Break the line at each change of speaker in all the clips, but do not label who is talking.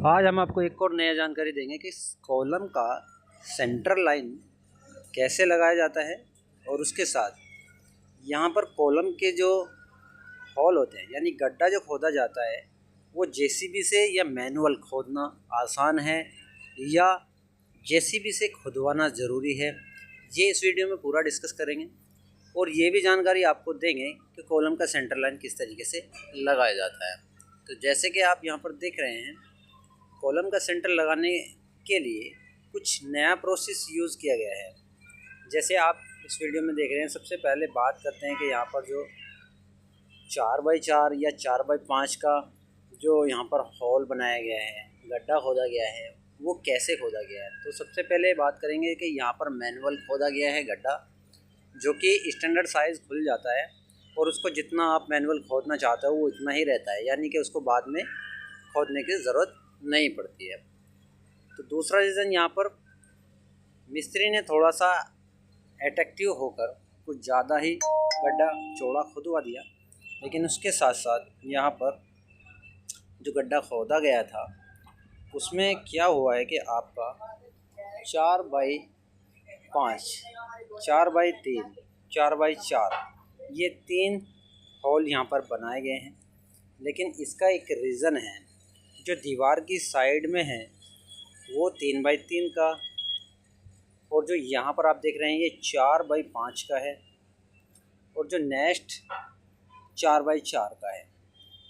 आज हम आपको एक और नया जानकारी देंगे कि कॉलम का सेंट्रल लाइन कैसे लगाया जाता है और उसके साथ यहाँ पर कॉलम के जो होल होते हैं यानी गड्ढा जो खोदा जाता है वो जेसीबी से या मैनुअल खोदना आसान है या जेसीबी से खुदवाना ज़रूरी है, ये इस वीडियो में पूरा डिस्कस करेंगे। और ये भी जानकारी आपको देंगे कि कॉलम का सेंट्रल लाइन किस तरीके से लगाया जाता है। तो जैसे कि आप यहाँ पर देख रहे हैं, कॉलम का सेंटर लगाने के लिए कुछ नया प्रोसेस यूज़ किया गया है। जैसे आप इस वीडियो में देख रहे हैं, सबसे पहले बात करते हैं कि यहाँ पर जो 4x4 या 4x5 का जो यहाँ पर हॉल बनाया गया है, गड्ढा खोदा गया है, वो कैसे खोदा गया है। तो सबसे पहले बात करेंगे कि यहाँ पर मैनुअल खोदा गया है गड्ढा, जो कि स्टैंडर्ड साइज़ खुल जाता है और उसको जितना आप मैनुअल खोदना चाहते हो वो इतना ही रहता है, यानी कि उसको बाद में खोदने की ज़रूरत नहीं पड़ती है। तो दूसरा रीज़न, यहाँ पर मिस्त्री ने थोड़ा सा अट्रैक्टिव होकर कुछ ज़्यादा ही गड्ढा चौड़ा खुदवा दिया, लेकिन उसके साथ साथ यहाँ पर जो गड्ढा खोदा गया था उसमें क्या हुआ है कि आपका 4x5, 4x3, 4x4 ये 3 हॉल यहाँ पर बनाए गए हैं। लेकिन इसका एक रीज़न है, जो दीवार की साइड में है वो 3x3 का, और जो यहाँ पर आप देख रहे हैं ये 4x5 का है, और जो नेक्स्ट 4x4 का है।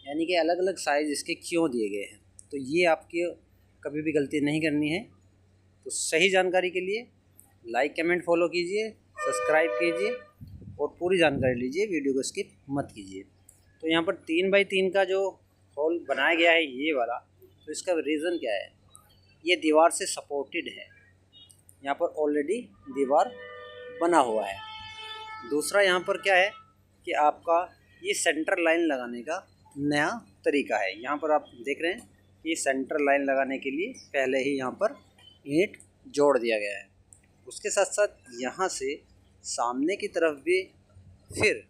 यानी कि अलग अलग साइज़ इसके क्यों दिए गए हैं, तो ये आपकी कभी भी गलती नहीं करनी है। तो सही जानकारी के लिए लाइक कमेंट फॉलो कीजिए, सब्सक्राइब कीजिए और पूरी जानकारी लीजिए, वीडियो को स्किप मत कीजिए। तो यहाँ पर 3x3 का जो हॉल बनाया गया है ये वाला, तो इसका रीज़न क्या है, ये दीवार से सपोर्टेड है, यहाँ पर ऑलरेडी दीवार बना हुआ है। दूसरा यहाँ पर क्या है कि आपका ये सेंटर लाइन लगाने का नया तरीका है। यहाँ पर आप देख रहे हैं कि सेंटर लाइन लगाने के लिए पहले ही यहाँ पर ईंट जोड़ दिया गया है। उसके साथ साथ यहाँ से सामने की तरफ भी फिर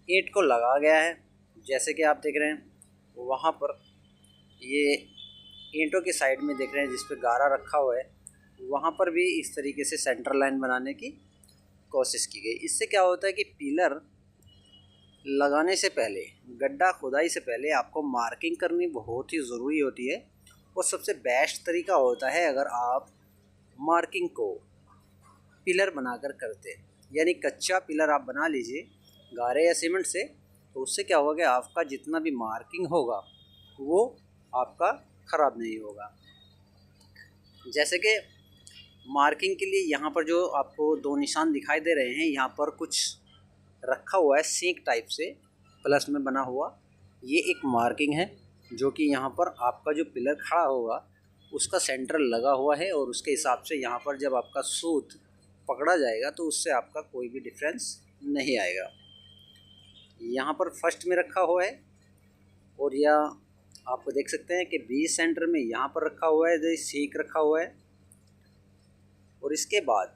ईंट को लगा गया है। जैसे कि आप देख रहे हैं वहाँ पर ये ईंटों की साइड में देख रहे हैं जिस पे गारा रखा हुआ है, वहाँ पर भी इस तरीके से सेंटर लाइन बनाने की कोशिश की गई। इससे क्या होता है कि पिलर लगाने से पहले, गड्ढा खुदाई से पहले आपको मार्किंग करनी बहुत ही ज़रूरी होती है। और सबसे बेस्ट तरीका होता है अगर आप मार्किंग को पिलर बनाकर करते हैं, यानी कच्चा पिलर आप बना लीजिए गारे या सीमेंट से, तो उससे क्या होगा कि आपका जितना भी मार्किंग होगा वो आपका ख़राब नहीं होगा। जैसे कि मार्किंग के लिए यहाँ पर जो आपको 2 निशान दिखाई दे रहे हैं, यहाँ पर कुछ रखा हुआ है सींक टाइप से प्लस में बना हुआ, ये एक मार्किंग है जो कि यहाँ पर आपका जो पिलर खड़ा होगा उसका सेंटर लगा हुआ है, और उसके हिसाब से यहाँ पर जब आपका सूत पकड़ा जाएगा तो उससे आपका कोई भी डिफरेंस नहीं आएगा। यहाँ पर फर्स्ट में रखा हुआ है, और यह आपको देख सकते हैं कि बीच सेंटर में यहाँ पर रखा हुआ है, जो सींक रखा हुआ है। और इसके बाद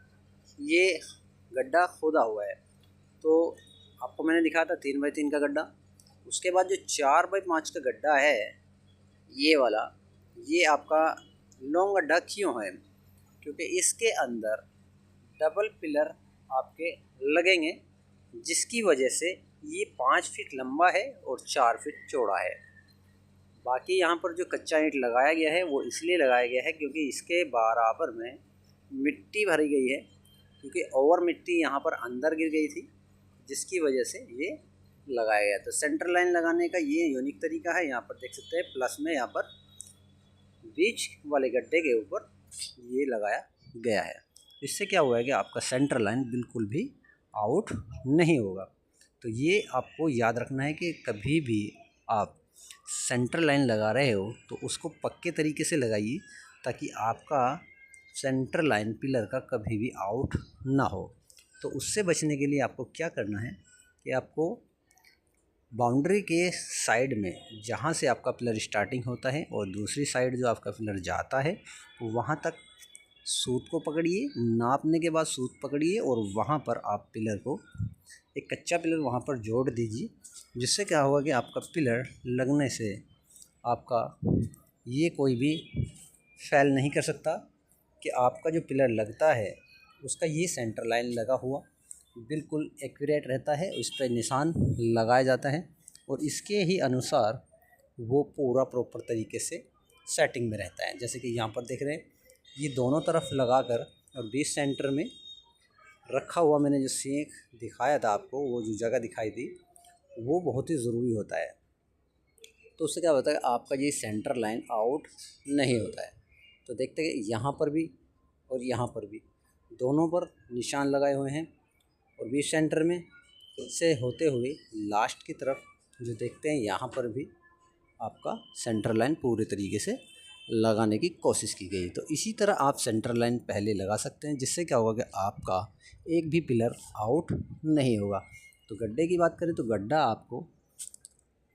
ये गड्ढा खोदा हुआ है, तो आपको मैंने दिखाया था 3x3 का गड्ढा। उसके बाद जो 4x5 का गड्ढा है ये वाला, ये आपका लॉन्ग गड्ढा क्यों है, क्योंकि इसके अंदर डबल पिलर आपके लगेंगे, जिसकी वजह से ये 5 फीट लंबा है और 4 फीट चौड़ा है। बाकी यहाँ पर जो कच्चा ईंट लगाया गया है वो इसलिए लगाया गया है क्योंकि इसके बराबर में मिट्टी भरी गई है, क्योंकि ओवर मिट्टी यहाँ पर अंदर गिर गई थी, जिसकी वजह से ये लगाया गया। तो सेंटर लाइन लगाने का ये यूनिक तरीका है। यहाँ पर देख सकते हैं प्लस में यहाँ पर बीच वाले गड्ढे के ऊपर ये लगाया गया है। इससे क्या हुआ है कि आपका सेंटर लाइन बिल्कुल भी आउट नहीं होगा। तो ये आपको याद रखना है कि कभी भी आप सेंटर लाइन लगा रहे हो तो उसको पक्के तरीके से लगाइए, ताकि आपका सेंटर लाइन पिलर का कभी भी आउट ना हो। तो उससे बचने के लिए आपको क्या करना है कि आपको बाउंड्री के साइड में, जहाँ से आपका पिलर स्टार्टिंग होता है और दूसरी साइड जो आपका पिलर जाता है, वहाँ तक सूत को पकड़िए, नापने के बाद सूत पकड़िए और वहाँ पर आप पिलर को, एक कच्चा पिलर वहाँ पर जोड़ दीजिए। जिससे क्या होगा कि आपका पिलर लगने से आपका ये कोई भी फेल नहीं कर सकता कि आपका जो पिलर लगता है उसका ये सेंटर लाइन लगा हुआ बिल्कुल एक्यूरेट रहता है, उस पर निशान लगाया जाता है और इसके ही अनुसार वो पूरा प्रॉपर तरीके से सेटिंग में रहता है। जैसे कि यहाँ पर देख रहे हैं, ये दोनों तरफ लगाकर और बीच सेंटर में रखा हुआ मैंने जो सीख दिखाया था आपको, वो जो जगह दिखाई दी, वो बहुत ही ज़रूरी होता है। तो उससे क्या होता है, आपका ये सेंटर लाइन आउट नहीं होता है। तो देखते हैं यहाँ पर भी और यहाँ पर भी दोनों पर निशान लगाए हुए हैं और बीच सेंटर में से होते हुए लास्ट की तरफ जो देखते हैं यहाँ पर भी आपका सेंटर लाइन पूरे तरीके से लगाने की कोशिश की गई। तो इसी तरह आप सेंटर लाइन पहले लगा सकते हैं, जिससे क्या होगा कि आपका एक भी पिलर आउट नहीं होगा। तो गड्ढे की बात करें तो गड्ढा आपको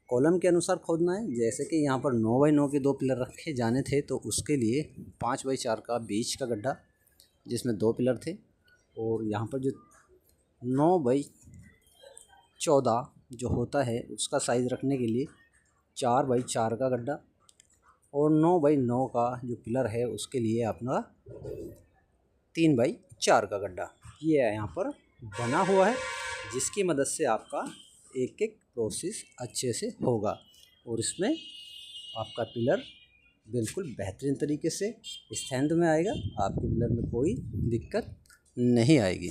कॉलम के अनुसार खोदना है। जैसे कि यहाँ पर 9 बाई 9 के 2 पिलर रखे जाने थे, तो उसके लिए 5 बाई 4 का बीच का गड्ढा जिसमें 2 पिलर थे, और यहाँ पर जो 9 बाई 14 जो होता है उसका साइज़ रखने के लिए 4 बाई 4 का गड्ढा, और 9 बाई 9 का जो पिलर है उसके लिए अपना 3 बाई 4 का गड्ढा ये यहाँ पर बना हुआ है, जिसकी मदद से आपका एक एक प्रोसेस अच्छे से होगा और इसमें आपका पिलर बिल्कुल बेहतरीन तरीके से स्टैंड में आएगा। आपके पिलर में कोई दिक्कत नहीं आएगी।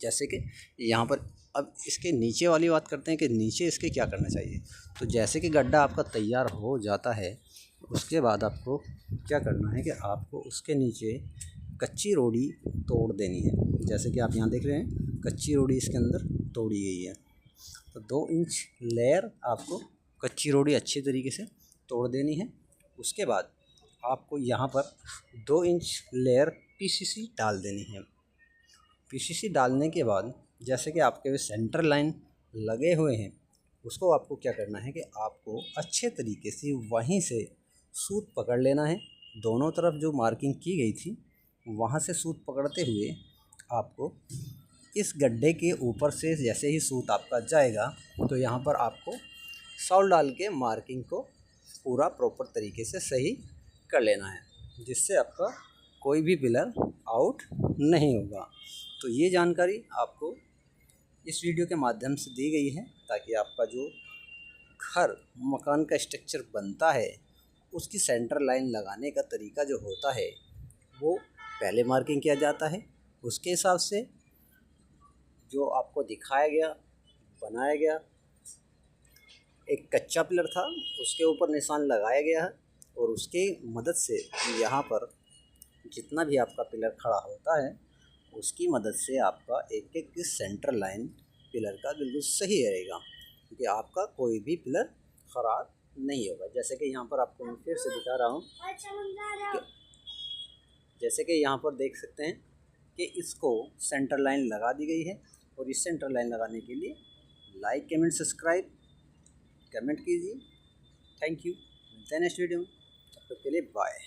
जैसे कि यहाँ पर अब इसके नीचे वाली बात करते हैं कि नीचे इसके क्या करना चाहिए। तो जैसे कि गड्ढा आपका तैयार हो जाता है, उसके बाद आपको क्या करना है कि आपको उसके नीचे कच्ची रोड़ी तोड़ देनी है। जैसे कि आप यहाँ देख रहे हैं, कच्ची रोड़ी इसके अंदर तोड़ी गई है। तो 2 इंच लेयर आपको कच्ची रोड़ी अच्छी तरीके से तोड़ देनी है। उसके बाद आपको यहाँ पर 2 इंच लेयर पीसीसी डाल देनी है। पीसीसी डालने के बाद जैसे कि आपके सेंटर लाइन लगे हुए हैं, उसको आपको क्या करना है कि आपको अच्छे तरीके से वहीं से सूत पकड़ लेना है। दोनों तरफ जो मार्किंग की गई थी वहाँ से सूत पकड़ते हुए आपको इस गड्ढे के ऊपर से जैसे ही सूत आपका जाएगा, तो यहाँ पर आपको सॉल्ट डाल के मार्किंग को पूरा प्रॉपर तरीके से सही कर लेना है, जिससे आपका कोई भी पिलर आउट नहीं होगा। तो ये जानकारी आपको इस वीडियो के माध्यम से दी गई है, ताकि आपका जो घर मकान का स्ट्रक्चर बनता है उसकी सेंटर लाइन लगाने का तरीका जो होता है वो पहले मार्किंग किया जाता है। उसके हिसाब से जो आपको दिखाया गया, बनाया गया, एक कच्चा पिलर था उसके ऊपर निशान लगाया गया है, और उसके मदद से यहाँ पर जितना भी आपका पिलर खड़ा होता है उसकी मदद से आपका एक एक सेंटर लाइन पिलर का बिल्कुल सही रहेगा, क्योंकि आपका कोई भी पिलर ख़राब नहीं होगा। जैसे कि यहाँ पर आपको मैं फिर से दिखा रहा हूँ, जैसे कि यहाँ पर देख सकते हैं कि इसको सेंटर लाइन लगा दी गई है, और इस सेंटर लाइन लगाने के लिए लाइक कमेंट सब्सक्राइब कमेंट कीजिए। Thank you. मिलते हैं नेक्स्ट वीडियो में, तब तक के लिए बाय।